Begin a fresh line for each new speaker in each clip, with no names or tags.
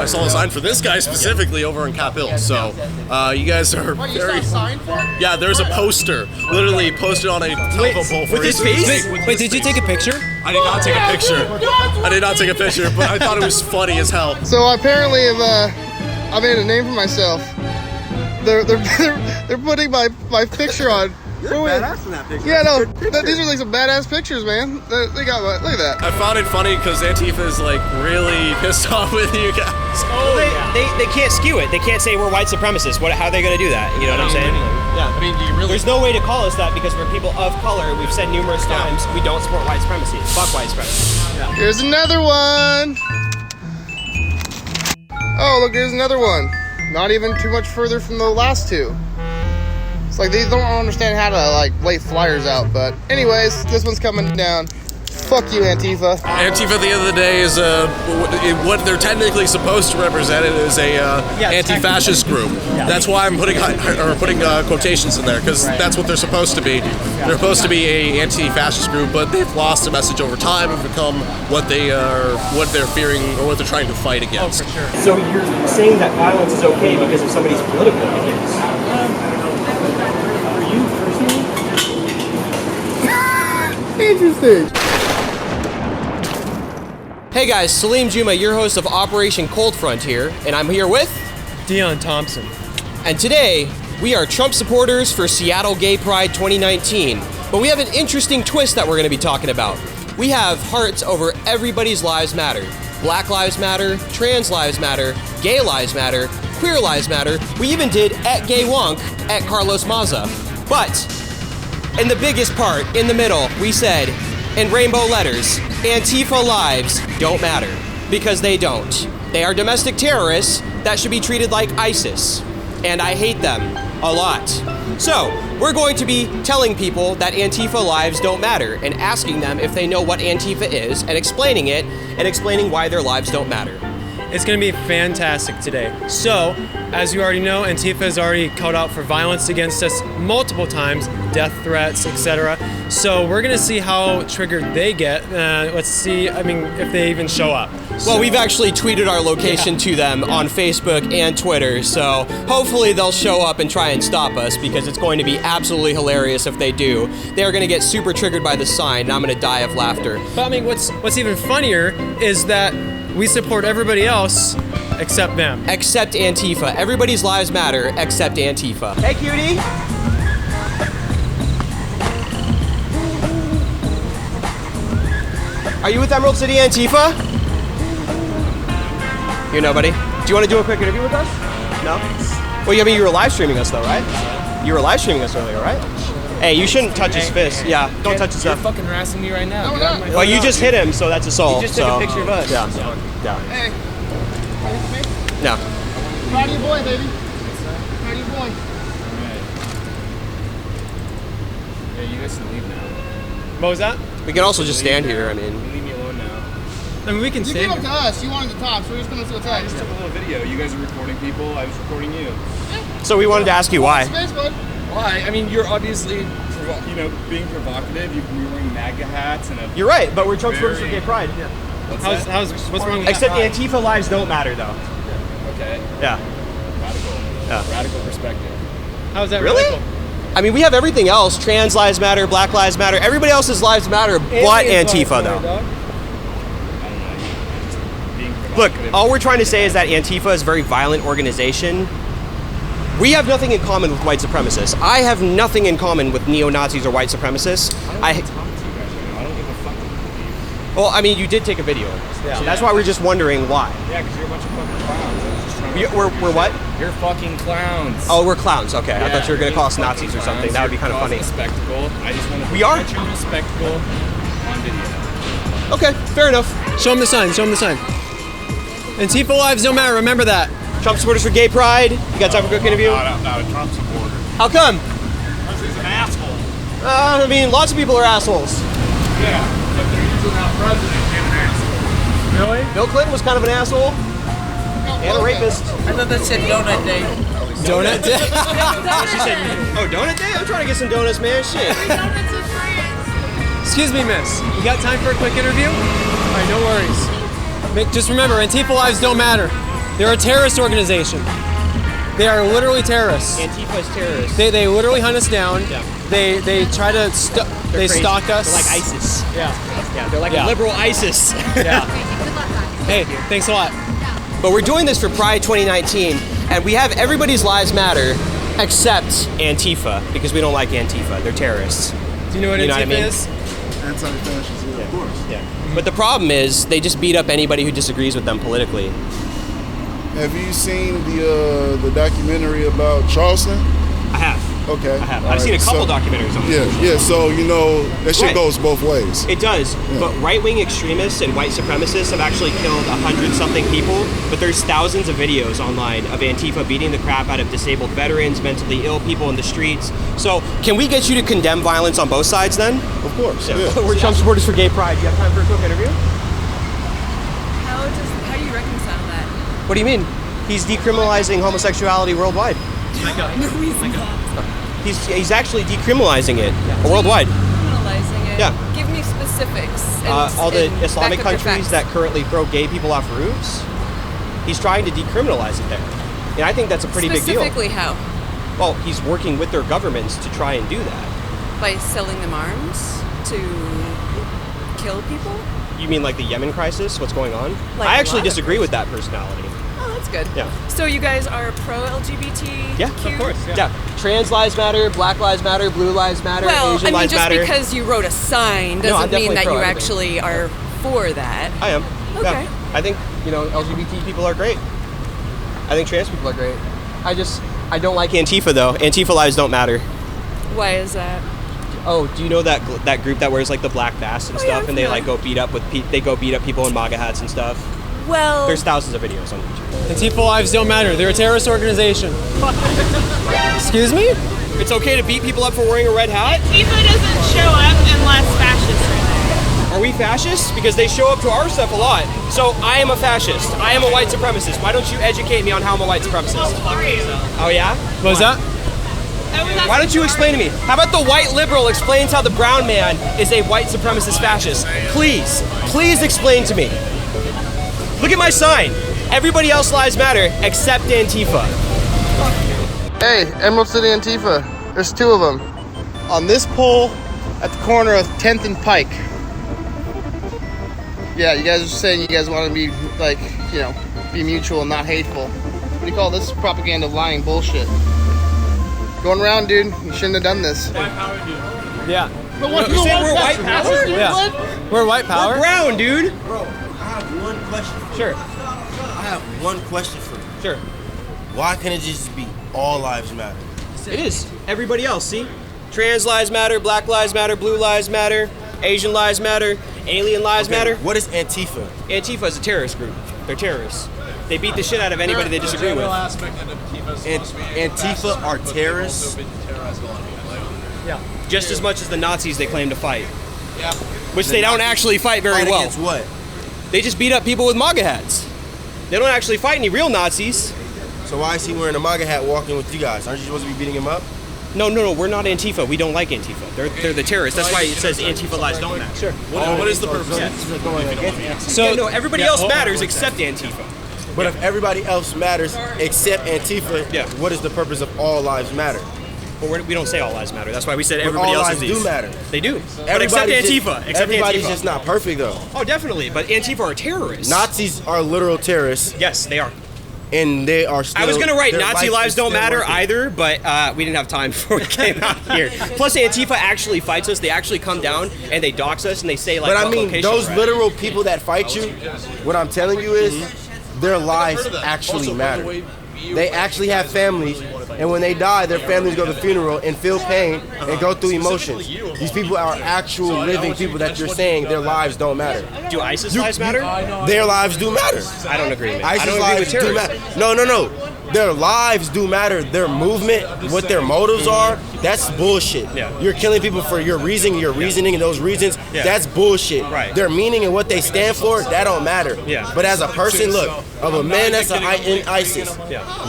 I saw a sign for this guy specifically over in Cap Hill. So you guys are
What, you saw a sign for it?
Yeah, there's a poster literally posted on a telephone pole for
with his face. Wait, did you take a picture?
I did not take a picture. I did not take a picture, but I thought it was funny as hell.
So apparently, I made a name for myself. They're putting my picture on.
You're badass in that picture.
Yeah, no, these are like some badass pictures, man. They got what? Look at that.
I found it funny because Antifa is like really pissed off with you guys.
Oh, they can't skew it. They can't say we're white supremacists. How are they going to do that? You know what I'm saying?
Yeah. I mean, do you really?
There's no way to call us that because we're people of color. We've said numerous times we don't support white supremacy. Fuck white supremacy.
Yeah.
Here's another one. Oh, look, here's another one. Not even too much further from the last two. It's like they don't understand how to like lay flyers out, but anyways, this one's coming down. Fuck you, Antifa.
Antifa, at the end of the day, is what they're technically supposed to represent. It is a anti-fascist group. Yeah. That's why I'm putting quotations in there, because that's what they're supposed to be. They're supposed to be a anti-fascist group, but they've lost the message over time and become what they're fearing or what they're trying to fight against.
Oh, for sure. So you're saying that violence is okay because of somebody's political opinions? For you personally?
Interesting.
Hey guys, Saleem Juma, your host of OperationColdFront here, and I'm here with
Dion Thompson.
And today, we are Trump supporters for Seattle Gay Pride 2019. But we have an interesting twist that we're going to be talking about. We have hearts over everybody's lives matter. Black lives matter, trans lives matter, gay lives matter, queer lives matter. We even did @GayWonk at Carlos Maza. But in the biggest part, in the middle, we said, in rainbow letters, Antifa lives don't matter, because they don't. They are domestic terrorists that should be treated like ISIS, and I hate them a lot. So, we're going to be telling people that Antifa lives don't matter, and asking them if they know what Antifa is, and explaining it, and explaining why their lives don't matter.
It's going to be fantastic today. So, as you already know, Antifa has already called out for violence against us multiple times, death threats, etc. So we're going to see how triggered they get. Let's see, if they even show up.
Well, we've actually tweeted our location to them on Facebook and Twitter, so hopefully they'll show up and try and stop us, because it's going to be absolutely hilarious if they do. They're going to get super triggered by the sign, and I'm going to die of laughter.
But what's even funnier is that we support everybody else except them.
Except Antifa. Everybody's lives matter except Antifa. Hey, cutie. Are you with Emerald City Antifa? You're nobody. Do you want to do a quick interview with us? No? Well, you were live streaming us though, right? You were live streaming us earlier, right? Hey, you shouldn't touch his fist. Yeah, don't touch his stuff.
You're fucking harassing me right now.
Well, you just hit him, so that's assault.
You just took a picture of us.
Yeah.
Hey, ready for me?
No.
Proud of your boy, baby. Proud of your boy.
Yeah, you guys can leave now.
What was that?
We can also just stand here,
You can leave me alone now.
We can
You
stand
came up
here.
to us. You wanted to talk, so we're just going to
I
text.
just took a little video. You guys are recording people. I was recording you.
So we wanted to ask you why.
Space, bud.
Why? You're obviously, being provocative. You're wearing MAGA hats and a...
You're right, but we're Trump supporters for gay pride. Yeah.
What's wrong with
Except
that?
Antifa lives don't matter, though.
Okay.
Yeah.
Radical.
Yeah.
Radical perspective.
How's that
Really?
radical?
We have everything else. Trans lives matter, black lives matter. Everybody else's lives matter, but Antifa, though. Look, all we're trying to say is that Antifa is a very violent organization. We have nothing in common with white supremacists. I have nothing in common with neo-Nazis or white supremacists.
I don't give a fuck what you believe.
Well, you did take a video of us. Yeah. So that's why we're just wondering why.
Yeah, because you're a bunch of fucking clowns. I was just trying to
We're what?
You're fucking clowns.
Oh, we're clowns. Okay, I
Yeah,
thought you were going to call us
you're
Nazis or
fucking
something.
clowns.
That would be kind of
You're
funny.
causing a spectacle. I just want to
We are?
present you a spectacle on video.
Okay, fair enough.
Show him the sign. Show him the sign. Antifa lives don't matter. Remember that.
Trump supporters for gay pride. You got time for a quick interview?
Not a Trump supporter.
How come?
Because he's an asshole.
Lots of people are assholes.
Yeah, but they're usually not president and an asshole.
Really?
Bill Clinton was kind of an asshole. And a rapist.
I thought that said donut day.
Donut day? She said, oh, donut day? I'm trying to get some donuts, man. Shit.
Excuse me, miss. You got time for a quick interview? All right, no worries. Just remember, Antifa lives don't matter. They're a terrorist organization. They are literally terrorists.
Antifa is terrorists.
They literally hunt us down.
Yeah.
They try to they stalk us.
They're like ISIS.
Yeah.
They're like a liberal ISIS.
Yeah. Hey, thanks a lot.
But we're doing this for Pride 2019, and we have everybody's lives matter except Antifa, because we don't like Antifa. They're terrorists.
Do you know what Antifa is?
Anti-fascist, yeah, of course.
Yeah. But the problem is they just beat up anybody who disagrees with them politically.
Have you seen the documentary about Charleston?
I have.
Okay.
I have. I've seen a couple documentaries on it.
Yeah. So you know that shit
Right.
goes both ways.
It does, but right-wing extremists and white supremacists have actually killed 100-something people, but there's thousands of videos online of Antifa beating the crap out of disabled veterans, mentally ill people in the streets. So can we get you to condemn violence on both sides then?
Of course. Yeah.
We're Trump supporters for gay pride. Do you have time for a quick interview?
How do you reconcile that?
What do you mean? He's decriminalizing homosexuality worldwide.
No, he's not.
He's actually decriminalizing it worldwide.
Criminalizing it.
Yeah.
Give me specifics.
All the
and
Islamic
back up your
countries
facts.
that currently throw gay people off roofs, he's trying to decriminalize it there. And I think that's a pretty big deal.
Specifically how?
Well, he's working with their governments to try and do that.
By selling them arms to kill people?
You mean like the Yemen crisis? What's going on?
Like
I actually
what?
disagree with that personality.
Oh, that's good.
Yeah.
So you guys are pro-LGBT?
Yeah, of course. Yeah. Trans lives matter, black lives matter, blue lives matter,
Well,
Asian
I mean,
lives
just
matter.
because you wrote a sign
I'm
doesn't
definitely
mean that
pro
you
everything.
actually are for that.
I am.
Okay.
Yeah. I think, LGBT people are great. I think trans people are great. I don't like Antifa though. Antifa lives don't matter.
Why is that?
Oh, do you know that group that wears like the black vests and
Oh, yeah,
stuff, and they
yeah.
like go beat up people in MAGA hats and stuff?
Well,
There's thousands of videos on YouTube.
Antifa lives don't matter. They're a terrorist organization. Excuse me?
It's okay to beat people up for wearing a red hat?
Antifa doesn't show up unless fascists are there.
Are we fascists? Because they show up to our stuff a lot. So I am a fascist. I am a white supremacist. Why don't you educate me on how I'm a white supremacist? Oh yeah?
What was that?
Why don't you explain to me? How about the white liberal explains how the brown man is a white supremacist fascist? Please explain to me. Look at my sign. Everybody else lives matter except Antifa.
Hey, Emerald City Antifa. There's two of them. On this pole at the corner of 10th and Pike. Yeah, you guys are saying you guys want to be, like, be mutual and not hateful. What do you call this? Propaganda, lying bullshit. Going around, dude. You shouldn't have done this.
Yeah.
You say we're white power?
Yeah. We're white power.
We're brown, dude.
Bro, I have one question for you.
Sure.
I have one question for you.
Sure.
Why can't it just be all lives matter?
It is. Everybody else, see? Trans lives matter, black lives matter, blue lives matter, Asian lives matter, alien lives matter.
What is Antifa?
Antifa is a terrorist group. They're terrorists. They beat the shit out of anybody they disagree with.
Antifa are terrorists?
Yeah. Just as much as the Nazis they claim to fight. Yeah. Which they don't actually fight very
Fight
well.
against what?
They just beat up people with MAGA hats. They don't actually fight any real Nazis.
So why is he wearing a MAGA hat walking with you guys? Aren't you supposed to be beating him up?
No, we're not Antifa. We don't like Antifa. They're the terrorists. That's why it says Antifa lives don't matter. Sure.
What is the purpose?
So no, everybody else matters except Antifa.
But if everybody else matters except Antifa, what is the purpose of all lives matter?
Well, we don't say all lives matter. That's why we said
But
everybody
all
else
lives
is these.
do matter.
They do. But except Antifa.
Everybody's just not perfect though.
Oh, definitely. But Antifa are terrorists.
Nazis are literal terrorists.
Yes, they are.
And they are still.
I was gonna write
their
Nazi
life
lives
is
don't
still
matter
working.
either, but we didn't have time before we came out here. Plus, Antifa actually fights us. They actually come down and they dox us and they say like.
But I
what
mean,
location
those
we're at.
literal people that fight you, what I'm telling you is, their lives actually matter. They actually have families, and when they die, their families go to the funeral and feel pain and go through emotions. These people are actual living people that you're saying their lives don't matter.
Do ISIS lives matter?
Their lives do matter.
I don't agree. Man. I
ISIS
don't agree with
lives do
terrorists.
matter. No. Their lives do matter. Their movement, what their motives are, That's bullshit.
Yeah.
You're killing people for your reasoning, and those reasons, that's bullshit.
Right.
Their meaning and what they stand for, that don't matter.
Yeah.
But as a person, look, of a man that's in ISIS,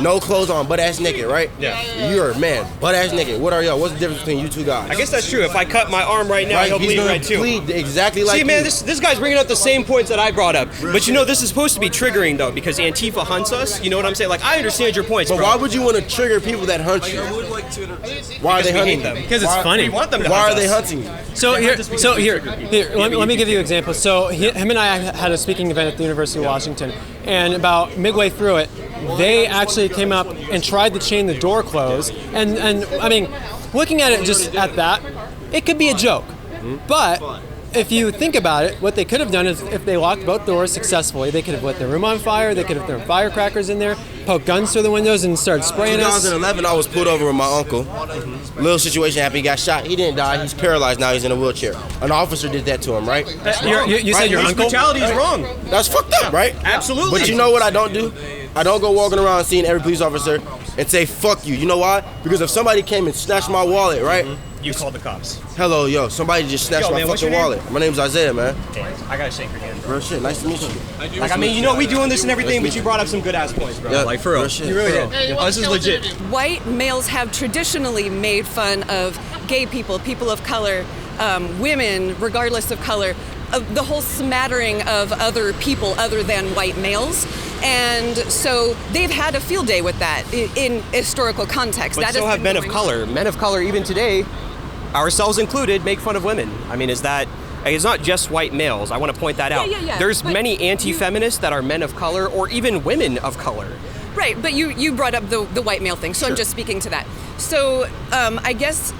no clothes on, butt ass naked, right?
Yeah.
You're a man, butt ass naked. What are y'all? What's the difference between you two guys?
I guess that's true. If I cut my arm right now, he'll
He's
bleed
gonna
red too.
bleed exactly like
See, man,
you.
this guy's bringing up the same points that I brought up. But you know, this is supposed to be triggering though, because Antifa hunts us. You know what I'm saying? Like, I understand your points,
But
bro.
why would you want to trigger people that hunt you? Why are they hunting
them?
Because it's funny.
We want them to
Why
hunt
are they
us.
hunting you?
Here. Let me give you an example. So him and I had a speaking event at the University of Washington, and about midway through it, they actually came up and tried to chain the door closed. And I mean, looking at it just at that, it could be a joke, but if you think about it, what they could have done is if they locked both doors successfully, they could have lit their room on fire, they could have thrown firecrackers in there, poked guns through the windows and started spraying us.
2011, I was pulled over with my uncle. Little situation happened. He got shot. He didn't die. He's paralyzed now. He's in a wheelchair. An officer did that to him, right?
You said your uncle?
Brutality is wrong.
That's fucked up, right?
Absolutely.
But you know what I don't do? I don't go walking around seeing every police officer and say, fuck you. You know why? Because if somebody came and snatched my wallet, right?
You called the cops.
Hello, yo, somebody just snatched my
man, what's
fucking
your name?
wallet. My name's Isaiah, man.
I gotta shake your hand.
Real shit, nice to meet you.
Like, I mean, you know, we doing this and everything, but you brought up some good ass points, bro.
Yeah,
Like, for real.
shit.
You really did. Oh, this is legit.
White males have traditionally made fun of gay people, people of color, women, regardless of color, the whole smattering of other people other than white males. And so they've had a field day with that in historical context.
But
that
so
has
have
been
men of
going
color. Men of color, even today, ourselves included, make fun of women. I mean, is that... It's not just white males. I want to point that out.
Yeah.
There's
But
many anti-feminists that are men of color or even women of color.
Right, but you brought up the white male thing, so I'm just speaking to that. So I guess,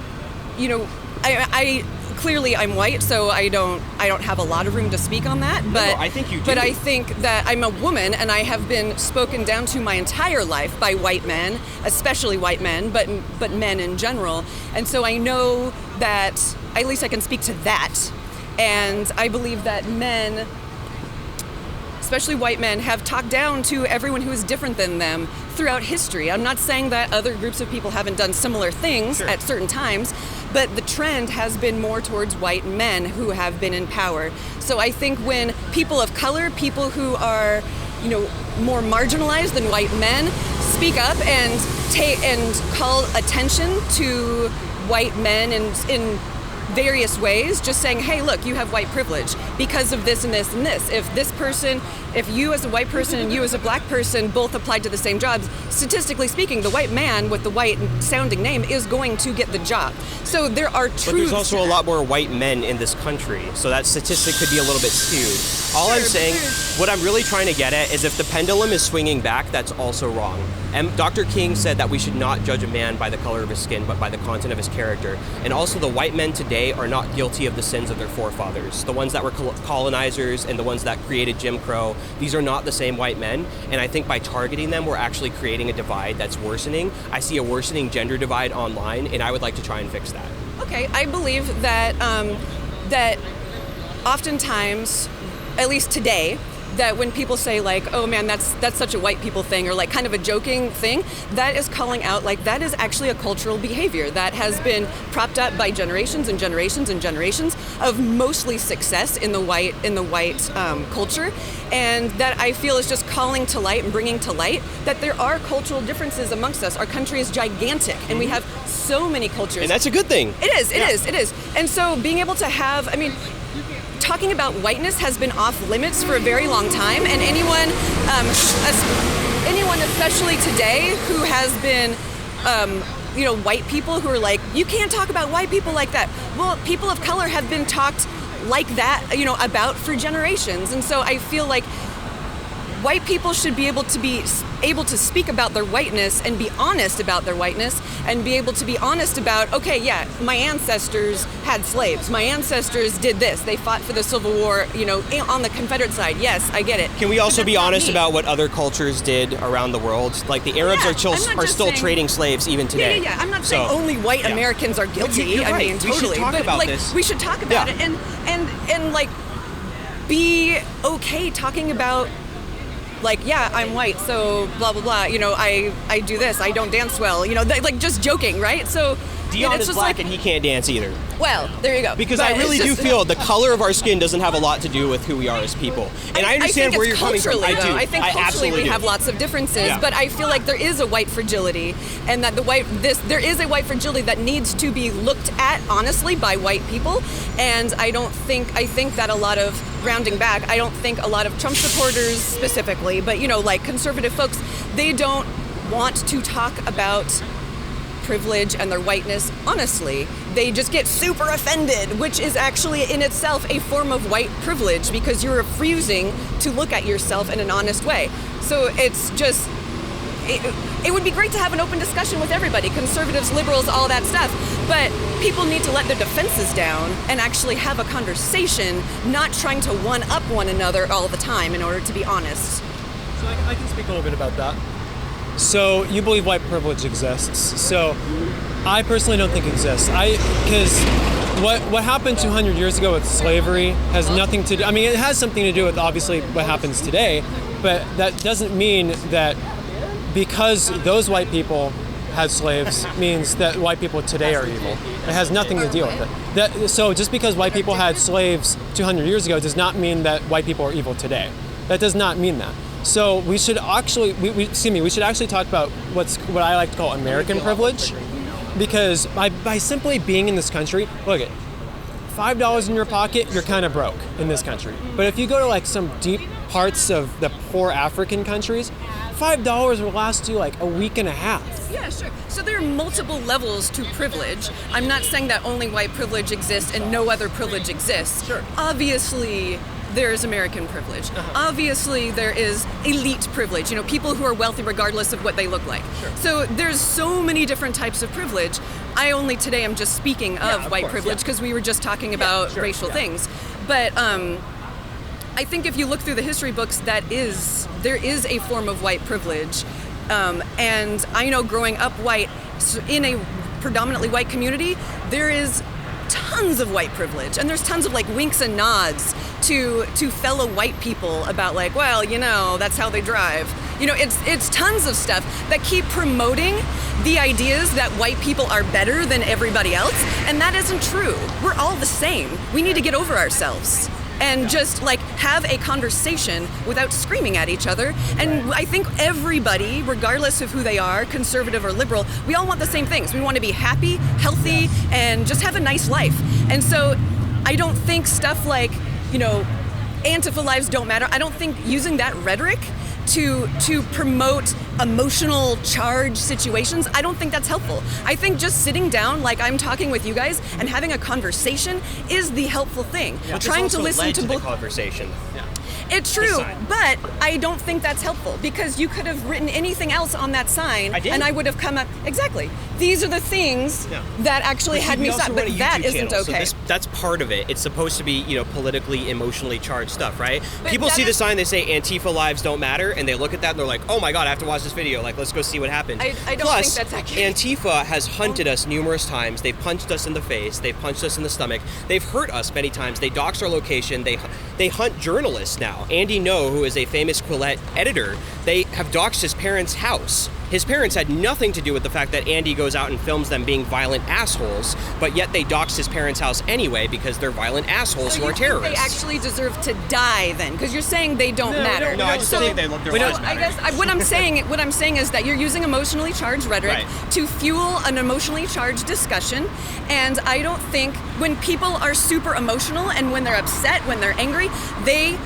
you know, I clearly I'm white, so I don't have a lot of room to speak on that. But
I think you do.
But I think that I'm a woman, and I have been spoken down to my entire life by white men, especially white men, but men in general. And so I know that at least I can speak to that. And I believe that men, especially white men, have talked down to everyone who is different than them throughout history. I'm not saying that other groups of people haven't done similar things at certain times, but the trend has been more towards white men who have been in power. So I think when people of color, people who are, you know, more marginalized than white men, speak up and call attention to white men in various ways, just saying, hey, look, you have white privilege because of this and this and this. If you as a white person and you as a black person both applied to the same jobs, statistically speaking, the white man with the white sounding name is going to get the job. So there are truths.
But there's also a lot more white men in this country, so that statistic could be a little bit skewed. All I'm saying, what I'm really trying to get at is if the pendulum is swinging back, that's also wrong. And Dr. King said that we should not judge a man by the color of his skin, but by the content of his character. And also the white men today are not guilty of the sins of their forefathers. The ones that were colonizers and the ones that created Jim Crow, these are not the same white men. And I think by targeting them, we're actually creating a divide that's worsening. I see a worsening gender divide online, and I would like to try and fix that.
Okay, I believe that that oftentimes, at least today, that when people say like, oh man, that's such a white people thing, or like kind of a joking thing, that is calling out like that is actually a cultural behavior that has been propped up by generations and generations and generations of mostly success in the white culture, and that I feel is just calling to light and bringing to light that there are cultural differences amongst us. Our country is gigantic, and we have so many cultures.
And that's a good thing.
It is. And so being able to have, I mean, talking about whiteness has been off limits for a very long time, and anyone especially today who has been white people who are like, you can't talk about white people like that. Well, people of color have been talked like that, about for generations. And so I feel like white people should be able to speak about their whiteness and be honest about their whiteness, and be able to be honest about, okay, yeah, my ancestors had slaves. My ancestors did this. They fought for the Civil War, on the Confederate side. Yes, I get it.
Can we also be honest about what other cultures did around the world? Like the Arabs are still trading slaves even today.
Yeah. I'm not saying only white Americans are guilty.
You're right.
I mean, totally.
We should talk about this.
We should talk about it and like be okay talking about, like, yeah, I'm white, so blah, blah, blah, I do this, I don't dance well, like just joking, right? So
Dion
it's
is
just
black
like,
and he can't dance either.
well, there you go.
Because
But
I really
it's
do
just-
feel the color of our skin doesn't have a lot to do with who we are as people. And I understand
think
where
it's
you're coming from.
culturally,
I do.
though. I think culturally
absolutely
we
do.
have lots of differences,
Yeah.
but I feel like there is a white fragility, and that there is a white fragility that needs to be looked at honestly by white people. And I think that a lot of, rounding back, I don't think a lot of Trump supporters specifically, but like conservative folks, they don't want to talk about privilege and their whiteness honestly. They just get super offended, which is actually in itself a form of white privilege, because you're refusing to look at yourself in an honest way. So it's just, it would be great to have an open discussion with everybody, conservatives, liberals, all that stuff, but people need to let their defenses down and actually have a conversation, not trying to one-up one another all the time in order to be honest.
So I can speak a little bit about that. So you believe white privilege exists. So I personally don't think it exists. Because what happened 200 years ago with slavery has nothing to do, I mean, it has something to do with obviously what happens today, but that doesn't mean that because those white people had slaves means that white people today are evil. It has nothing to do with it. So just because white people had slaves 200 years ago does not mean that white people are evil today. That does not mean that. So we should actually, we should actually talk about what I like to call American privilege, because by simply being in this country, look at $5 in your pocket, you're kind of broke in this country. But if you go to like some deep parts of the poor African countries, $5 will last you like a week and a half.
Yeah, sure. So there are multiple levels to privilege. I'm not saying that only white privilege exists and no other privilege exists.
Sure.
Obviously, there is American privilege. Obviously, there is elite privilege. People who are wealthy regardless of what they look like. Sure. So there's so many different types of privilege. Today I'm just speaking of white privilege because we were just talking about racial things. But I think if you look through the history books, there is a form of white privilege. And I know growing up white in a predominantly white community, there is tons of white privilege, and there's tons of like winks and nods to fellow white people about like, well, that's how they drive. It's tons of stuff that keep promoting the ideas that white people are better than everybody else, and that isn't true. We're all the same. We need to get over ourselves and just like have a conversation without screaming at each other. And I think everybody, regardless of who they are, conservative or liberal, we all want the same things. We want to be happy, healthy, and just have a nice life. And so I don't think stuff like, Antifa lives don't matter. I don't think using that rhetoric to promote emotional charged situations, I don't think that's helpful. I think just sitting down like I'm talking with you guys and having a conversation is the helpful thing.
Yeah.
Trying to listen to both
conversation. Yeah.
It's true, but I don't think that's helpful, because you could have written anything else on that sign and I would have come up, exactly. These are the things that actually had me stop, but that isn't okay.
So that's part of it. It's supposed to be, politically, emotionally charged stuff, right?
But
people see the sign, they say Antifa lives don't matter, and they look at that and they're like, oh my God, I have to watch this video. Like, let's go see what happened.
I don't
Plus,
think that's accurate.
Antifa has hunted us numerous times. They've punched us in the face. They've punched us in the stomach. They've hurt us many times. They dox our location. They hunt journalists now. Andy Ngo, who is a famous Quillette editor, they have doxed his parents' house. His parents had nothing to do with the fact that Andy goes out and films them being violent assholes, but yet they doxed his parents' house anyway because they're violent assholes who are terrorists.
They actually deserve to die then, because you're saying they don't matter.
No, I just think they look their lives matter.
I guess what I'm saying is that you're using emotionally charged rhetoric to fuel an emotionally charged discussion, and I don't think when people are super emotional and when they're upset, when they're angry, they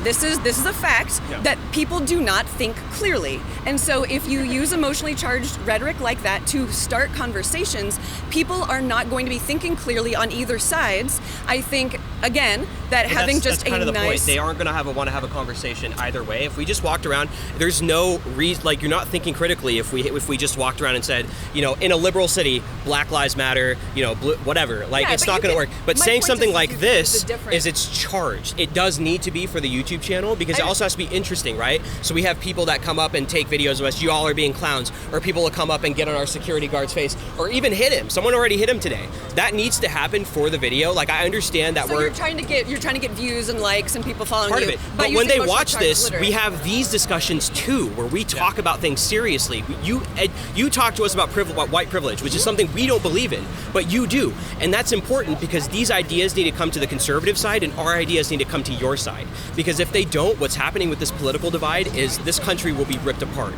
this is a fact that people do not think clearly. And so if you use emotionally charged rhetoric like that to start conversations, people are not going to be thinking clearly on either sides. I think, again, that having
that's kind of the point. They aren't going to want to have a conversation either way. If we just walked around, there's no reason, you're not thinking critically if we just walked around and said, in a liberal city, Black Lives Matter, blue, whatever. Like,
Yeah,
it's
but
not
you
going to
can-
work. But
my
saying
point
something
is
like
there's a
this
difference.
is it's charged. It does need to be for the YouTube channel because it also has to be interesting, right? So we have people that come up and take videos of us. You all are being clowns, or people will come up and get on our security guard's face, or even hit him. Someone already hit him today. That needs to happen for the video. Like, I understand that
So you're trying to get views and likes and people following
part
you.
of it. But when
using
they
emotional
watch
charge
this,
literally.
we have these discussions too, where we talk about things seriously. You talk to us about white privilege, which is something we don't believe in, but you do, and that's important because these ideas need to come to the conservative side, and our ideas need to come to your side. Because if they don't, what's happening with this political divide is this country will be ripped apart.